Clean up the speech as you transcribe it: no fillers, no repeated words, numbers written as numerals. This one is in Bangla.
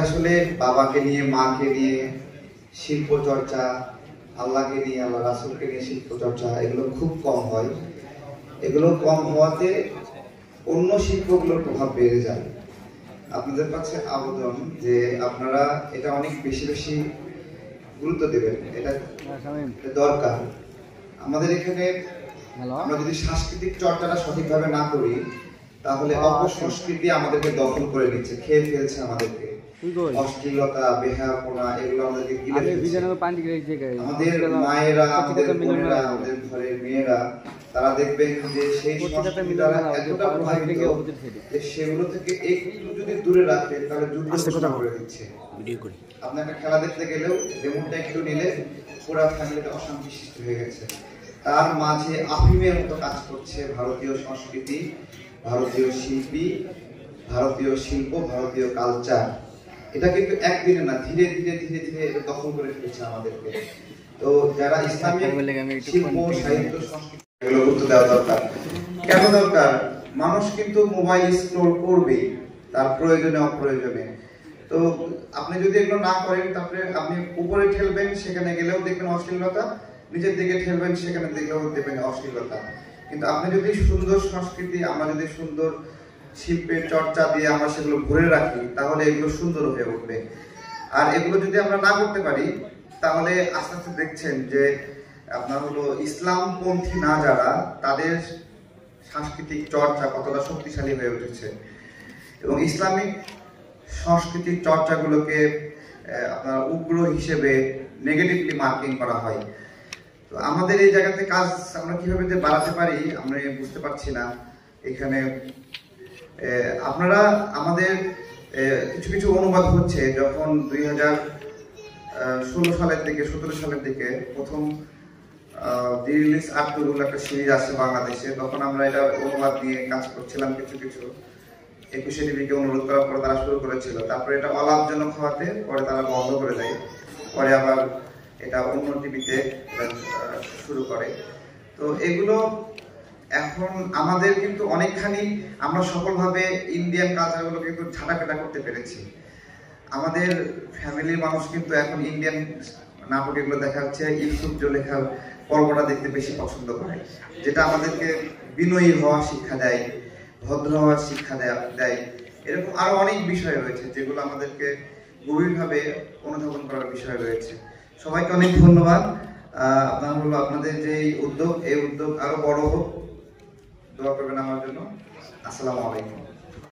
আসলে বাবাকে নিয়ে মাকে নিয়ে শিল্প চর্চা, আল্লাহকে নিয়ে আল্লাহ রাসূলকে নিয়ে শিল্প চর্চা এগুলো খুব কম হয়। এগুলো কম হওয়াতে অন্য শিল্পগুলোর প্রভাব বেড়ে যায়। আপনাদের কাছে আবেদন যে আপনারা এটা অনেক বেশি বেশি গুরুত্ব দেবেন, এটা দরকার। আমাদের এখানে আমরা যদি সাংস্কৃতিক চর্চাটা সঠিকভাবে না করি তাহলে অপসংস্কৃতি আমাদেরকে দখল করে নিচ্ছে, খেয়ে ফেলছে আমাদেরকে। অশ্লীলতা, বেহায়াপনা এগুলো আমাদেরকে গিলে ফেলছে। আমাদের মায়েরা, আমাদের বোনেরা, আমাদের ঘরের মেয়েরা তারা দেখবেন যে সেই সংস্কৃতি দ্বারা এতটা প্রভাবিত যে সেগুলো থেকে একটু যদি দূরে রাখে তাহলে যুদ্ধ ঘোষণা করে দিচ্ছে। আপনি একটা খেলা দেখতে গেলেও রিমোটটা একটু নিলে পুরো ফ্যামিলিতে অশান্তি সৃষ্টি হয়ে গেছে। তার মাঝে আফিমের মতো কাজ করছে ভারতীয় সংস্কৃতি, ভারতীয় শিল্পী, ভারতীয় শিল্প, ভারতীয় কালচার। এটা কিন্তু একদিনে না, ধীরে ধীরে ধীরে ধীরে এটা দখল করে ফেলছে আমাদেরকে। তো যারা ইসলামিক শিল্প, সাহিত্য, সংস্কৃতি এগুলো গুরুত্ব দেওয়া দরকার। কেন দরকার? মানুষ কিন্তু মোবাইল স্ক্রল করবে তার প্রয়োজনে অপ্রয়োজনে। তো আপনি যদি এগুলো না করেন তারপরে আপনি উপরে ঠেলবেন, সেখানে গেলেও দেখবেন অশ্লীলতা, নিচের দিকে ঠেলবেন, সেখানে দেখলেও দেখবেন অশ্লীলতা। কিন্তু আপনি যদি সুন্দর সংস্কৃতি, আমরা যদি সুন্দর শিল্পের চর্চা দিয়ে আমরা সেগুলো ভরে রাখি তাহলে এগুলো সুন্দর হয়ে উঠবে। আর এগুলো যদি আমরা না করতে পারি তাহলে আস্তে আস্তে দেখছেন যে আপনার হলো ইসলামপন্থী না যারা, তাদের সাংস্কৃতিক চর্চা কতটা শক্তিশালী হয়ে উঠেছে। এবং ইসলামিক সাংস্কৃতিক চর্চাগুলোকে আপনার উগ্র হিসেবে নেগেটিভলি মার্কিং করা হয়। তো আমাদের এই জায়গাতে কাজ আমরা কিভাবে যে বাড়াতে পারি আমরা বুঝতে পারছি না। এখানে আপনারা আমাদের কিছু কিছু অনুবাদ হচ্ছে, যখন 2016 সালের দিকে 17 সালের দিকে প্রথম দি রিলিজ আব্দুল একটা সিরিজ আসে বাংলাদেশে, তখন আমরা এটা অনুবাদ নিয়ে কাজ করছিলাম। কিছু কিছু 21 টিভিকে অনুরোধ করার পর তারা শুরু করেছিল, তারপরে এটা অলাভজনক হওয়াতে পরে তারা বন্ধ করে দেয়, পরে আবার এটা অন্য টিভিতে শুরু করে। তো এগুলো এখন আমাদের কিন্তু অনেকখানি আমরা সফলভাবে ইন্ডিয়ান কালচারগুলো কিন্তু ঝাঁটাপেটা করতে পেরেছি। আমাদের ফ্যামিলির মানুষ কিন্তু এখন ইন্ডিয়ান নাটক এগুলো দেখা হচ্ছে ইউসুফ জুলেখার পর্বটা দেখতে বেশি পছন্দ করে, যেটা আমাদেরকে বিনয়ী হওয়ার শিক্ষা দেয়, ভদ্র হওয়ার শিক্ষা দেয়। এরকম আরো অনেক বিষয় রয়েছে যেগুলো আমাদেরকে গভীরভাবে অনুধাবন করার বিষয় রয়েছে। সবাইকে অনেক ধন্যবাদ। আপনাদের যে উদ্যোগ, এই উদ্যোগ আরো বড় হোক, দোয়া করবেন আমার জন্য। আসসালামু আলাইকুম।